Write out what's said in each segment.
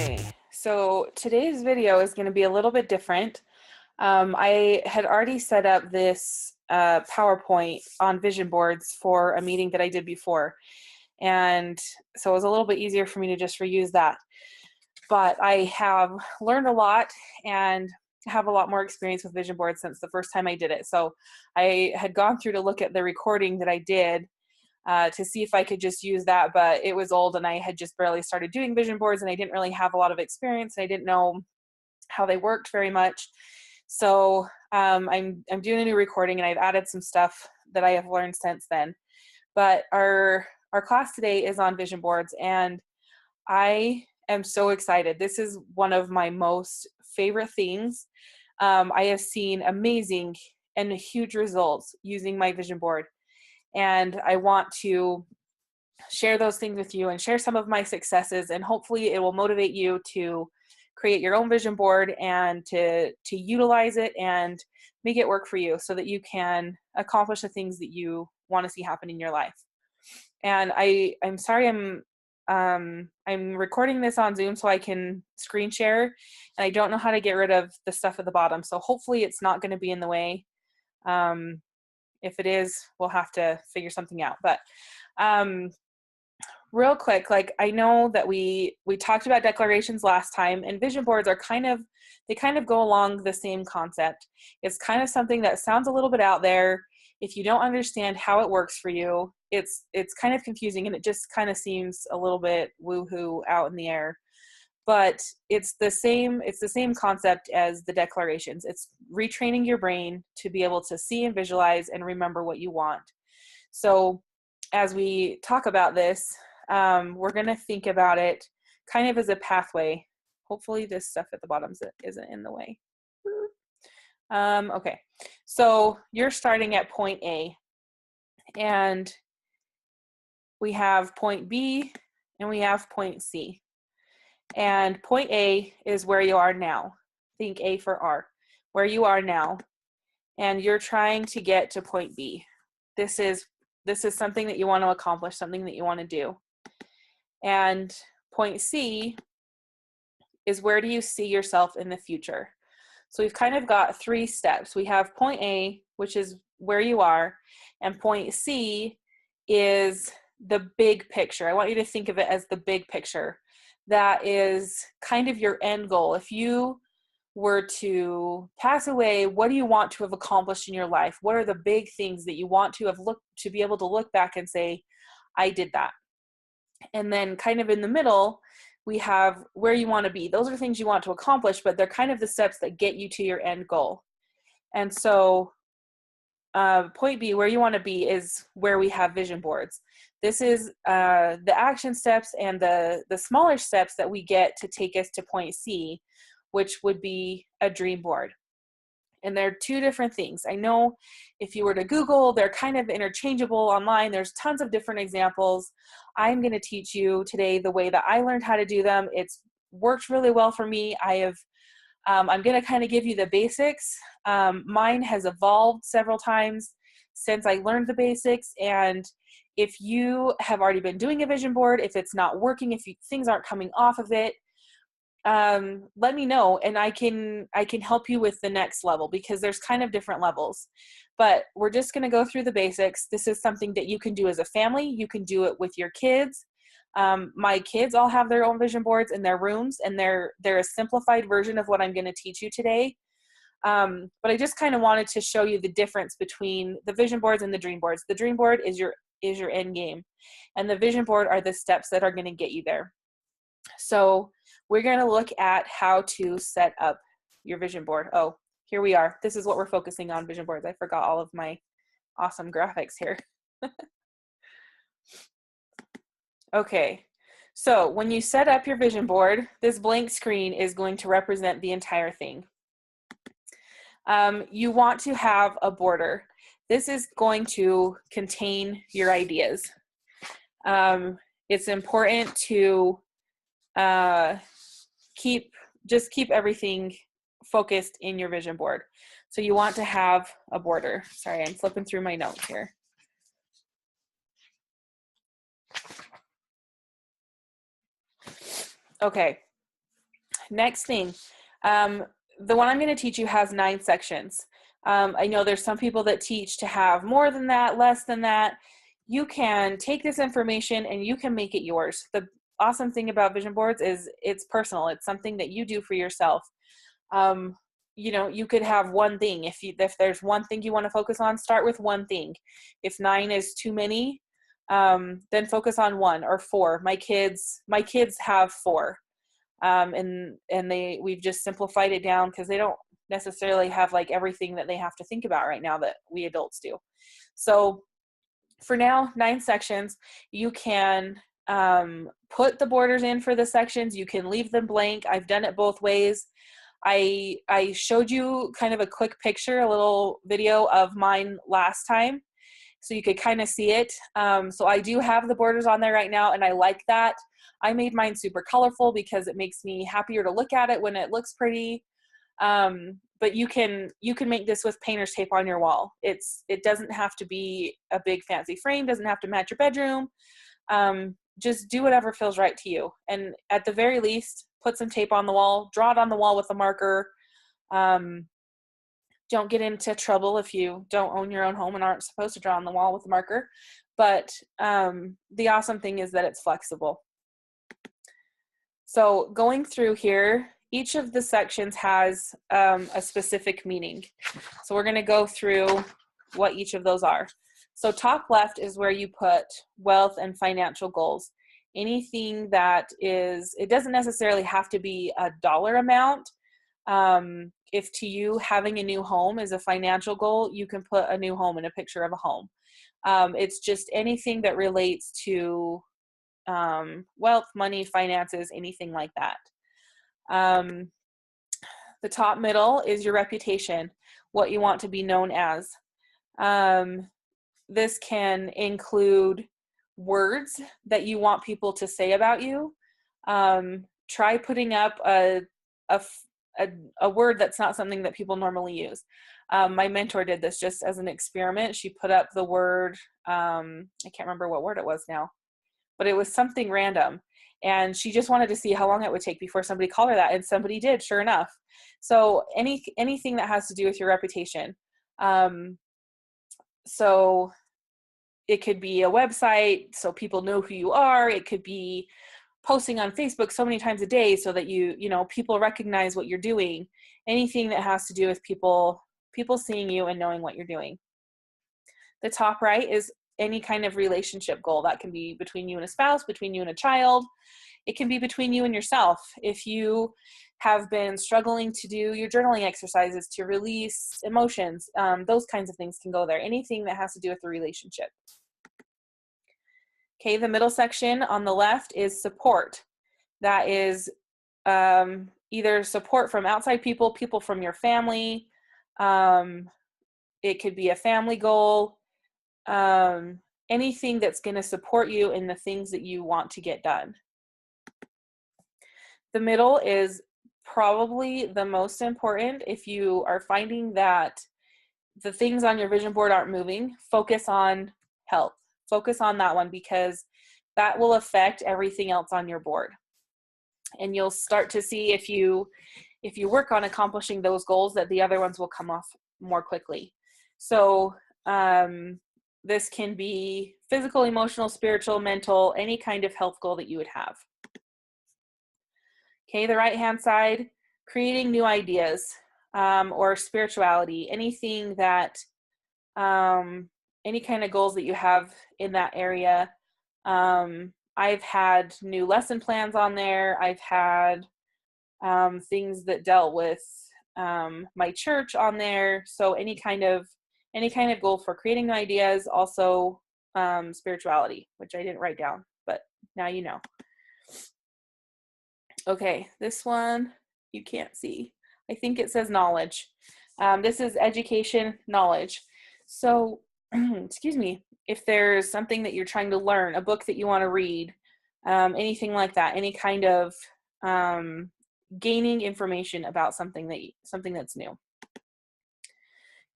Okay, so today's video is going to be a little bit different. I had already set up this PowerPoint on vision boards for a meeting that I did before, and so it was a little bit easier for me to just reuse that. But I have learned a lot and have a lot more experience with vision boards since the first time I did it. So I had gone through to look at the recording that I did to see if I could just use that, but it was old and I had just barely started doing vision boards and I didn't really have a lot of experience. I didn't know how they worked very much. So I'm doing a new recording and I've added some stuff that I have learned since then. But our class today is on vision boards and I am so excited. This is one of my most favorite things. I have seen amazing and huge results using my vision board. And I want to share those things with you and share some of my successes, and hopefully it will motivate you to create your own vision board and to utilize it and make it work for you so that you can accomplish the things that you want to see happen in your life. And I'm sorry I'm recording this on Zoom so I can screen share, and I don't know how to get rid of the stuff at the bottom, so hopefully it's not going to be in the way. If it is, we'll have to figure something out. But real quick, like I know that we talked about declarations last time, and vision boards are kind of go along the same concept. It's kind of something that sounds a little bit out there. If you don't understand how it works for you, it's kind of confusing and it just kind of seems a little bit woo-hoo out in the air. But it's the same concept as the declarations. It's retraining your brain to be able to see and visualize and remember what you want. So as we talk about this, we're going to think about it kind of as a pathway. Hopefully this stuff at the bottom isn't in the way. Okay, so you're starting at point A, and we have point B and we have point C. And point A is where you are now. Think A for R, where you are now. And you're trying to get to point B. This is something that you want to accomplish, something that you want to do. And point C is where do you see yourself in the future? So we've kind of got three steps. We have point A, which is where you are, and point C is the big picture. I want you to think of it as the big picture. That is kind of your end goal. If you were to pass away, what do you want to have accomplished in your life? What are the big things that you want to be able to look back and say, I did that? And then kind of in the middle, we have where you want to be. Those are things you want to accomplish, but they're kind of the steps that get you to your end goal. And so point B, where you want to be, is where we have vision boards. This is the action steps and the smaller steps that we get to take us to point C, which would be a dream board. And they're two different things. I know if you were to Google, they're kind of interchangeable online. There's tons of different examples. I'm going to teach you today the way that I learned how to do them. It's worked really well for me. I'm going to kind of give you the basics. Mine has evolved several times since I learned the basics. And if you have already been doing a vision board, if it's not working, if things aren't coming off of it, let me know and I can help you with the next level, because there's kind of different levels. But we're just going to go through the basics. This is something that you can do as a family. You can do it with your kids. My kids all have their own vision boards in their rooms, and they're a simplified version of what I'm going to teach you today. But I just kind of wanted to show you the difference between the vision boards and the dream boards. The dream board is your end game, and the vision board are the steps that are going to get you there. So we're going to look at how to set up your vision board. Oh, here we are. This is what we're focusing on, vision boards. I forgot all of my awesome graphics here. Okay, so when you set up your vision board, this blank screen is going to represent the entire thing. You want to have a border. This is going to contain your ideas. It's important to keep everything focused in your vision board. So you want to have a border. Sorry, I'm flipping through my notes here. Okay, next thing. The one I'm going to teach you has 9 sections. I know there's some people that teach to have more than that, less than that. You can take this information and you can make it yours. The awesome thing about vision boards is it's personal. It's something that you do for yourself. You know, you could have one thing. If there's one thing you want to focus on, start with one thing. If 9 is too many, then focus on 1 or 4. My kids have 4. And we've just simplified it down because they don't necessarily have like everything that they have to think about right now that we adults do. So for now, 9 sections. You can put the borders in for the sections. You can leave them blank. I've done it both ways. I showed you kind of a quick picture, a little video of mine last time, so you could kind of see it. So I do have the borders on there right now, and I like that. I made mine super colorful because it makes me happier to look at it when it looks pretty. But you can make this with painter's tape on your wall. It doesn't have to be a big fancy frame, doesn't have to match your bedroom. Just do whatever feels right to you. And at the very least, put some tape on the wall, draw it on the wall with a marker. Don't get into trouble if you don't own your own home and aren't supposed to draw on the wall with a marker. But the awesome thing is that it's flexible. So going through here, each of the sections has a specific meaning. So we're going to go through what each of those are. So top left is where you put wealth and financial goals. Anything that is, it doesn't necessarily have to be a dollar amount. If to you having a new home is a financial goal, you can put a new home and a picture of a home. It's just anything that relates to wealth, money, finances, anything like that. The top middle is your reputation, what you want to be known as. This can include words that you want people to say about you. Try putting up a word that's not something that people normally use. My mentor did this just as an experiment. She put up the word, I can't remember what word it was now, but it was something random. And she just wanted to see how long it would take before somebody called her that. And somebody did, sure enough. So anything that has to do with your reputation. So it could be a website so people know who you are. It could be posting on Facebook so many times a day so that people recognize what you're doing. Anything that has to do with people seeing you and knowing what you're doing. The top right is any kind of relationship goal. That can be between you and a spouse, between you and a child. It can be between you and yourself. If you have been struggling to do your journaling exercises to release emotions, those kinds of things can go there. Anything that has to do with the relationship. Okay, the middle section on the left is support. That is either support from outside people from your family. It could be a family goal. Anything that's going to support you in the things that you want to get done. The middle is probably the most important. If you are finding that the things on your vision board aren't moving, focus on health. Focus on that one because that will affect everything else on your board. And you'll start to see if you work on accomplishing those goals that the other ones will come off more quickly. So this can be physical, emotional, spiritual, mental, any kind of health goal that you would have. Okay, the right-hand side, creating new ideas or spirituality, anything that, any kind of goals that you have in that area. I've had new lesson plans on there. I've had things that dealt with my church on there. So any kind of goal for creating new ideas, also spirituality, which I didn't write down, but now you know. Okay, this one you can't see. I think it says knowledge. This is education, knowledge. So, excuse me, if there's something that you're trying to learn, a book that you want to read, anything like that, any kind of gaining information about something that's new.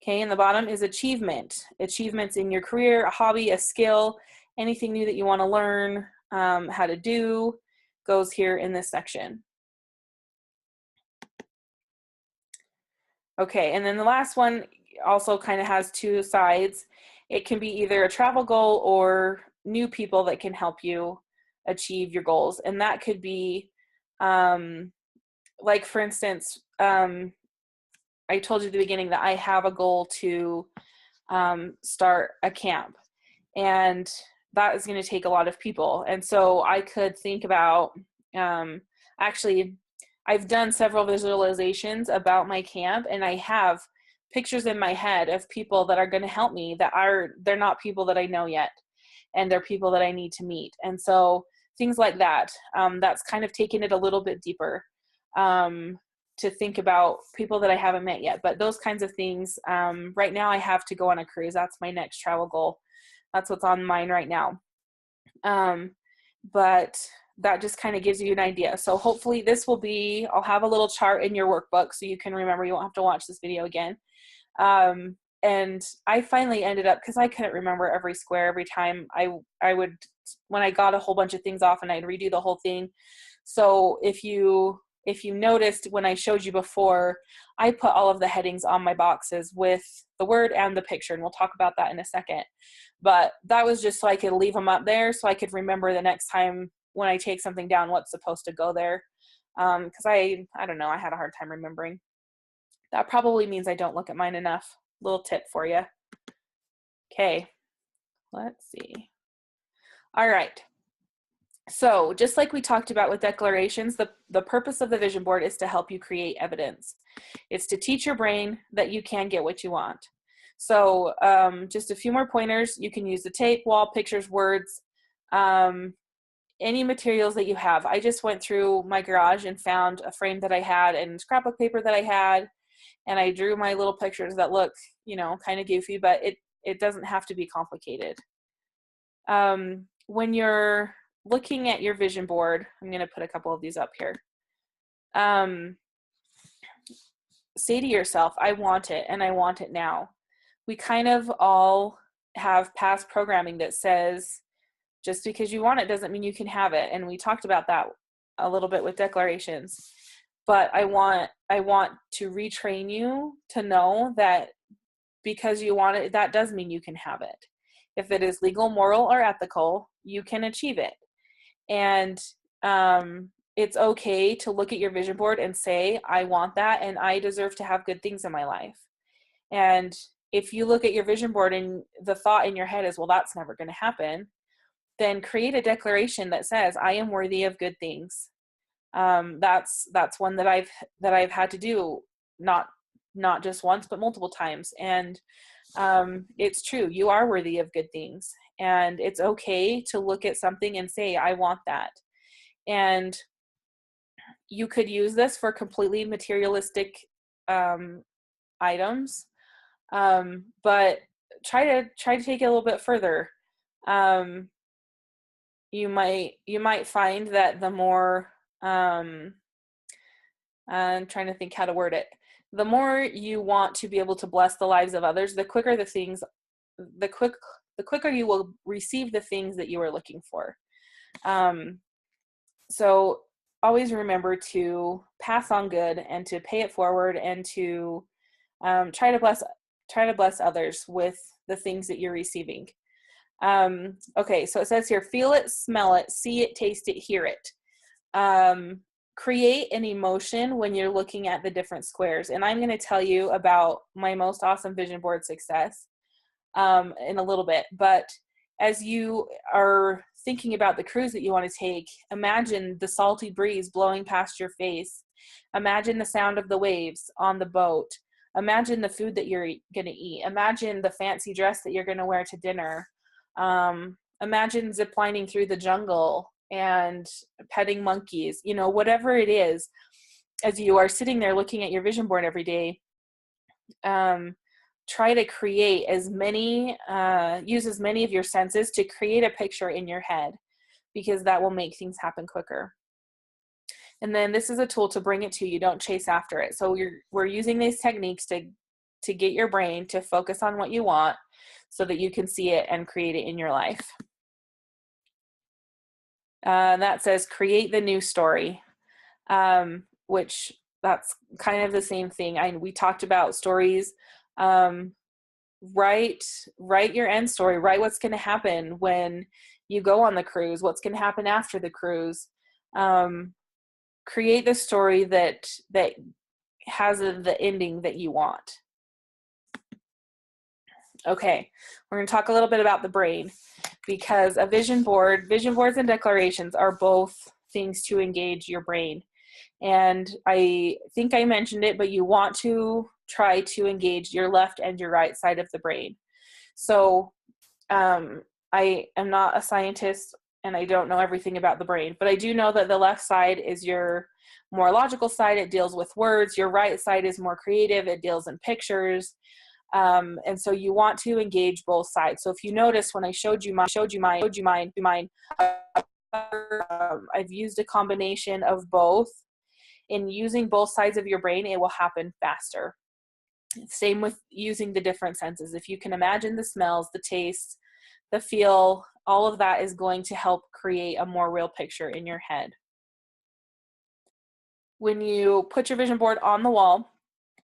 Okay, and the bottom is achievement. Achievements in your career, a hobby, a skill, anything new that you want to learn how to do goes here in this section. Okay, and then the last one also kind of has two sides. It can be either a travel goal or new people that can help you achieve your goals. And that could be, like for instance, I told you at the beginning that I have a goal to start a camp. And that is going to take a lot of people. And so I could think about, actually, I've done several visualizations about my camp, and I have pictures in my head of people that are going to help me they're not people that I know yet, and they're people that I need to meet. And so things like that, that's kind of taking it a little bit deeper, to think about people that I haven't met yet. But those kinds of things, right now I have to go on a cruise. That's my next travel goal. That's what's on mine right now. But that just kind of gives you an idea. So hopefully this will be, I'll have a little chart in your workbook so you can remember, you won't have to watch this video again. And I finally ended up, because I couldn't remember every square every time I would, when I got a whole bunch of things off, and I'd redo the whole thing. So if you noticed when I showed you before, I put all of the headings on my boxes with the word and the picture, and we'll talk about that in a second. But that was just so I could leave them up there so I could remember the next time when I take something down what's supposed to go there. Because I don't know, I had a hard time remembering. That probably means I don't look at mine enough. Little tip for you. Okay, let's see. All right. So just like we talked about with declarations, the purpose of the vision board is to help you create evidence. It's to teach your brain that you can get what you want. So just a few more pointers. You can use the tape, wall, pictures, words, any materials that you have. I just went through my garage and found a frame that I had and scrapbook paper that I had, and I drew my little pictures that look, kind of goofy, but it doesn't have to be complicated. When you're looking at your vision board, I'm going to put a couple of these up here. Say to yourself, I want it, and I want it now. We kind of all have past programming that says, just because you want it doesn't mean you can have it. And we talked about that a little bit with declarations. But I want to retrain you to know that because you want it, that does mean you can have it. If it is legal, moral, or ethical, you can achieve it. And it's okay to look at your vision board and say, I want that, and I deserve to have good things in my life. And if you look at your vision board and the thought in your head is, well, that's never going to happen, then create a declaration that says, I am worthy of good things. That's one that I've had to do, not just once, but multiple times. And it's true. You are worthy of good things, and it's okay to look at something and say, I want that. And you could use this for completely materialistic items, but try to take it a little bit further. You might find that the more I'm trying to think how to word it. The more you want to be able to bless the lives of others, the quicker the quicker you will receive the things that you are looking for. So always remember to pass on good and to pay it forward, and to try to bless others with the things that you're receiving. Okay, so it says here, feel it, smell it, see it, taste it, hear it. Create an emotion when you're looking at the different squares. And I'm going to tell you about my most awesome vision board success in a little bit. But as you are thinking about the cruise that you want to take, imagine the salty breeze blowing past your face. Imagine the sound of the waves on the boat. Imagine the food that you're going to eat. Imagine the fancy dress that you're going to wear to dinner. Imagine ziplining through the jungle and petting monkeys, whatever it is. As you are sitting there looking at your vision board every day, try to create use as many of your senses to create a picture in your head, because that will make things happen quicker. And then this is a tool to bring it to you. Don't chase after it. So we're using these techniques to get your brain to focus on what you want so that you can see it and create it in your life. That says create the new story, which that's kind of the same thing. We talked about stories. Write your end story. Write what's going to happen when you go on the cruise. What's going to happen after the cruise. Create the story that has the ending that you want. Okay, we're going to talk a little bit about the brain, because a vision boards and declarations are both things to engage your brain. And I think I mentioned it, but you want to try to engage your left and your right side of the brain. So I am not a scientist and I don't know everything about the brain, but I do know that the left side is your more logical side. It deals with words. Your right side is more creative. It deals in pictures. And so you want to engage both sides. So if you notice when I showed you mine, I've used a combination of both. In using both sides of your brain, it will happen faster. Same with using the different senses. If you can imagine the smells, the taste, the feel, all of that is going to help create a more real picture in your head. When you put your vision board on the wall,